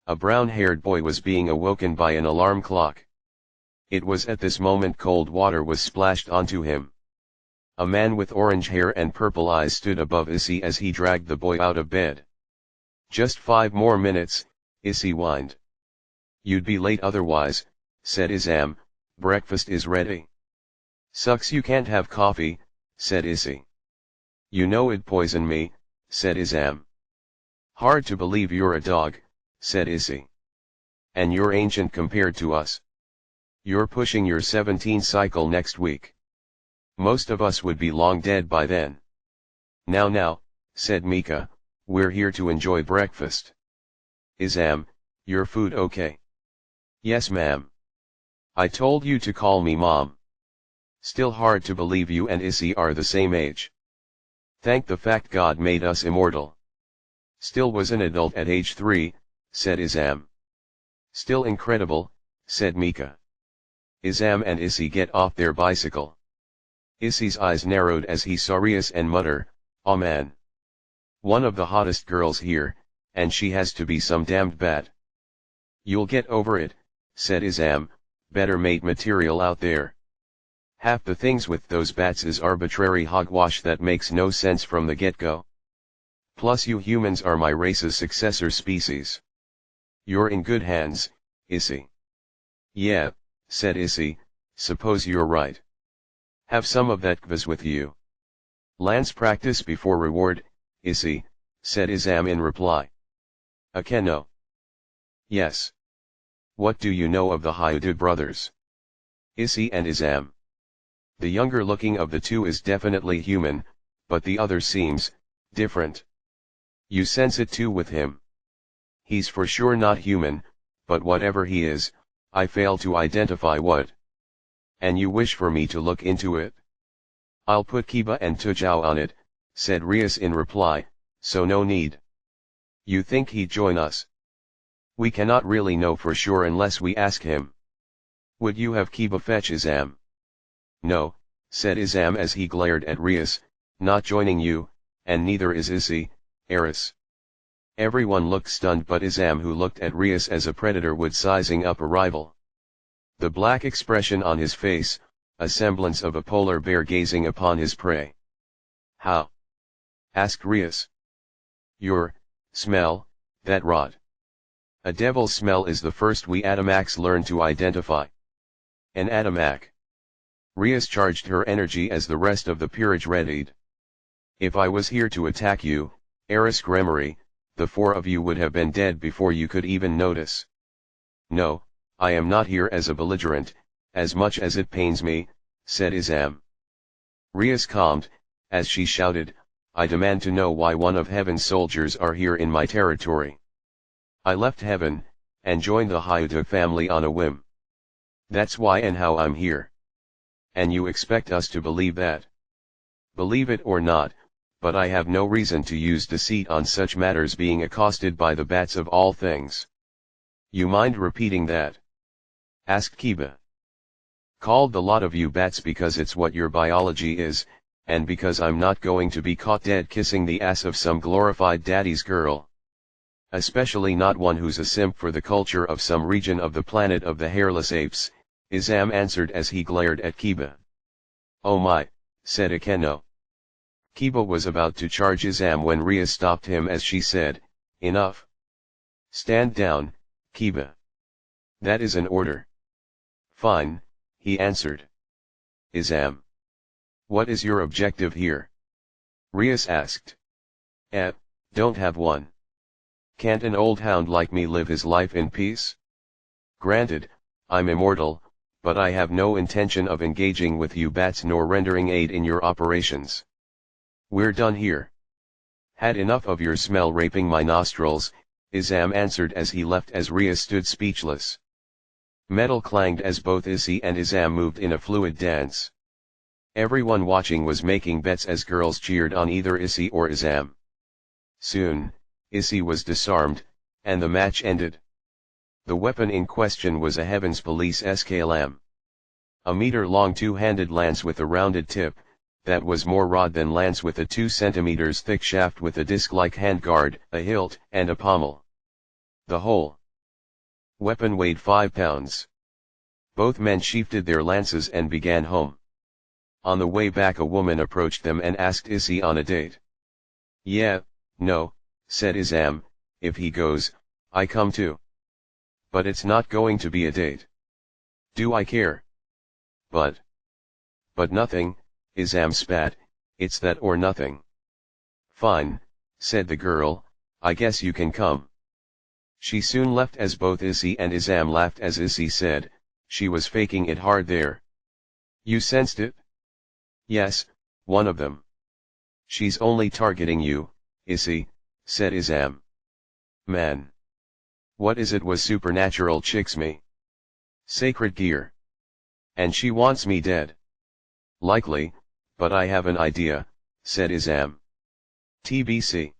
A brown-haired boy was being awoken by an alarm clock. It was at this moment cold water was splashed onto him. A man with orange hair and purple eyes stood above Issie as he dragged the boy out of bed. "Just 5 more minutes," Issie whined. "You'd be late otherwise," said Izam, "breakfast is ready." "Sucks you can't have coffee," said Issie. "You know it'd poison me," said Izam. "Hard to believe you're a dog," said Issie. "And you're ancient compared to us. You're pushing your 17th cycle next week. Most of us would be long dead by then." Now, said Mika, "we're here to enjoy breakfast." "Izam, your food okay?" "Yes ma'am. I told you to call me mom." "Still hard to believe you and Issie are the same age." "Thank the fact God made us immortal." "Still was an adult at age 3, said Izam. "Still incredible," said Mika. Izam and Issie get off their bicycle. Issie's eyes narrowed as he saw Rias and mutter, "Aw man. One of the hottest girls here, and she has to be some damned bat." "You'll get over it," said Izam, "better mate material out there. Half the things with those bats is arbitrary hogwash that makes no sense from the get-go. Plus you humans are my race's successor species. You're in good hands, Issie." "Yeah," said Issie, "suppose you're right. Have some of that kvass with you." "Lance practice before reward, Issie," said Izam in reply. "Akeno." "Yes. What do you know of the Hyoudou brothers?" "Issie and Izam. The younger looking of the two is definitely human, but the other seems different. You sense it too with him. He's for sure not human, but whatever he is, I fail to identify what. And you wish for me to look into it?" "I'll put Kiba and Tujao on it," said Rias in reply, "so no need." "You think he'd join us?" "We cannot really know for sure unless we ask him." "Would you have Kiba fetch Izam?" "No," said Izam as he glared at Rias, "not joining you, and neither is Issie, heiress." Everyone looked stunned but Izam, who looked at Rias as a predator would sizing up a rival. The black expression on his face, a semblance of a polar bear gazing upon his prey. "How?" asked Rias. "Your smell, that rot. A devil's smell is the first we Adamaks learn to identify." "An Adamak." Rias charged her energy as the rest of the peerage readied. "If I was here to attack you, heiress Gremory, the 4 of you would have been dead before you could even notice." "No, I am not here as a belligerent, as much as it pains me," said Izam. Rias calmed, as she shouted, "I demand to know why one of heaven's soldiers are here in my territory. I left heaven, and joined the Hyoudou family on a whim. That's why and how I'm here. And you expect us to believe that?" "Believe it or not, but I have no reason to use deceit on such matters, being accosted by the bats of all things." "You mind repeating that?" asked Kiba. "Called the lot of you bats because it's what your biology is, and because I'm not going to be caught dead kissing the ass of some glorified daddy's girl. Especially not one who's a simp for the culture of some region of the planet of the hairless apes," Izam answered as he glared at Kiba. "Oh my," said Akeno. Kiba was about to charge Izam when Rias stopped him as she said, "Enough. Stand down, Kiba. That is an order." "Fine," he answered. "Izam, what is your objective here?" Rias asked. Don't have one. Can't an old hound like me live his life in peace? Granted, I'm immortal, but I have no intention of engaging with you bats nor rendering aid in your operations. We're done here. Had enough of your smell raping my nostrils," Izam answered as he left as Rias stood speechless. Metal clanged as both Issie and Izam moved in a fluid dance. Everyone watching was making bets as girls cheered on either Issie or Izam. Soon, Issie was disarmed, and the match ended. The weapon in question was a Heavens Police SKLM. A meter-long two-handed lance with a rounded tip, that was more rod than lance, with a 2 centimeters thick shaft with a disc-like handguard, a hilt, and a pommel. The whole Weapon weighed 5 pounds. Both men sheathed their lances and began home. On the way back a woman approached them and asked Issie on a date. "Yeah, no," said Izam, "if he goes, I come too. But it's not going to be a date. Do I care? But nothing," Izam spat, "it's that or nothing." "Fine," said the girl, "I guess you can come." She soon left as both Issie and Izam laughed as Issie said, "She was faking it hard there. You sensed it?" "Yes, one of them." "She's only targeting you, Issie," said Izam. "Man. What is it was supernatural chicks me? Sacred gear. And she wants me dead." "Likely, but I have an idea," said Izam. "TBC.